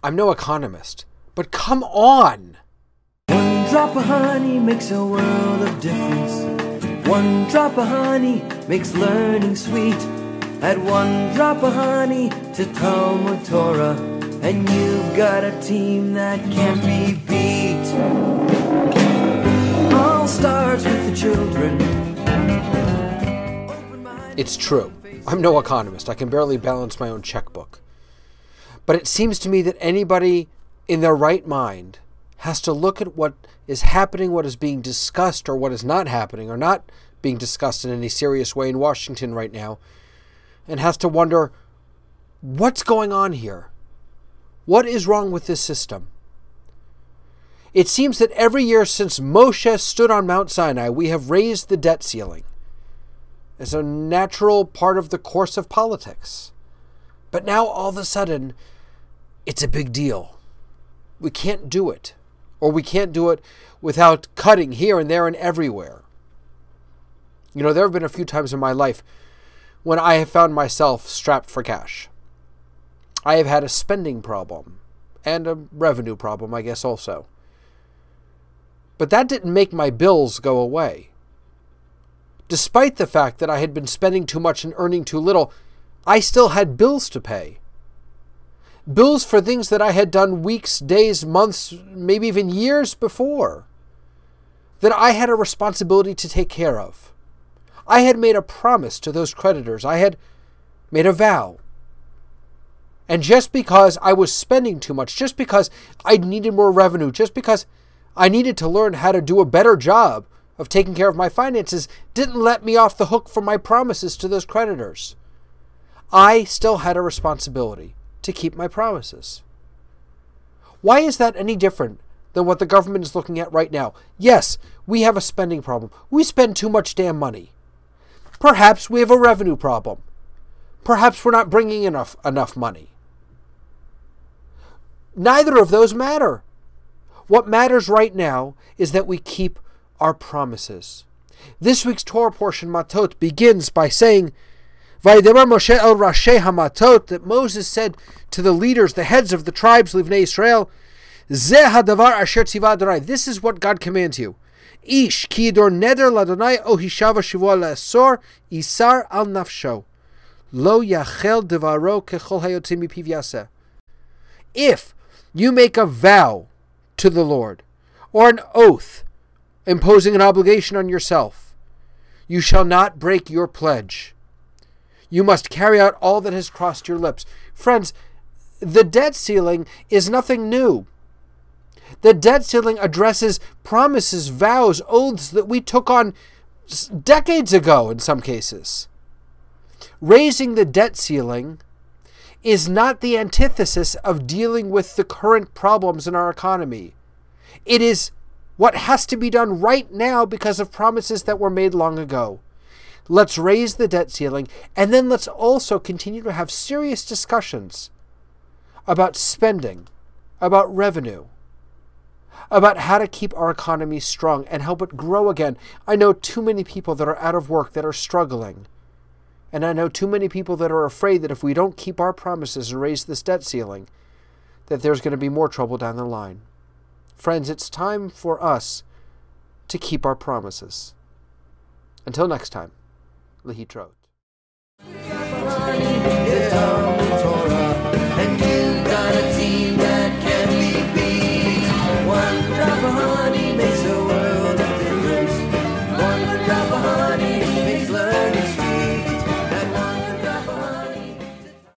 I'm no economist, but come on! One drop of honey makes a world of difference. One drop of honey makes learning sweet. Add one drop of honey to Talmud Torah, and you've got a team that can't be beat. All starts with the children. It's true. I'm no economist. I can barely balance my own checkbook. But it seems to me that anybody in their right mind has to look at what is happening, what is being discussed, or what is not happening, or not being discussed in any serious way in Washington right now, and has to wonder, what's going on here? What is wrong with this system? It seems that every year since Moshe stood on Mount Sinai, we have raised the debt ceiling as a natural part of the course of politics. But now, all of a sudden, it's a big deal. We can't do it. Or we can't do it without cutting here and there and everywhere. You know, there have been a few times in my life when I have found myself strapped for cash. I have had a spending problem and a revenue problem, I guess, also. But that didn't make my bills go away. Despite the fact that I had been spending too much and earning too little, I still had bills to pay. Bills for things that I had done weeks, days, months, maybe even years before, that I had a responsibility to take care of. I had made a promise to those creditors. I had made a vow. And just because I was spending too much, just because I needed more revenue, just because I needed to learn how to do a better job of taking care of my finances, didn't let me off the hook from my promises to those creditors. I still had a responsibility to keep my promises. Why is that any different than what the government is looking at right now? Yes, we have a spending problem. We spend too much damn money. Perhaps we have a revenue problem. Perhaps we're not bringing enough money. Neither of those matter. What matters right now is that we keep our promises. This week's Torah portion, Matot, begins by saying, Vayidaber Moshe el Rashei Hamatot, that Moses said to the leaders, the heads of the tribes, Livnei Israel, Zeh hadavar asher tziva Adonai. This is what God commands you. Ish ki yidor neder ladonai o hishava shivua le'asor isar al nafsho. Lo yachel devaro kechol hayotzim mipiv yaseh. If you make a vow to the Lord, or an oath imposing an obligation on yourself, you shall not break your pledge. You must carry out all that has crossed your lips. Friends, the debt ceiling is nothing new. The debt ceiling addresses promises, vows, oaths that we took on decades ago in some cases. Raising the debt ceiling is not the antithesis of dealing with the current problems in our economy. It is what has to be done right now because of promises that were made long ago. Let's raise the debt ceiling, and then let's also continue to have serious discussions about spending, about revenue, about how to keep our economy strong and help it grow again. I know too many people that are out of work, that are struggling. And I know too many people that are afraid that if we don't keep our promises and raise this debt ceiling, that there's going to be more trouble down the line. Friends, it's time for us to keep our promises. Until next time, Lehitrot.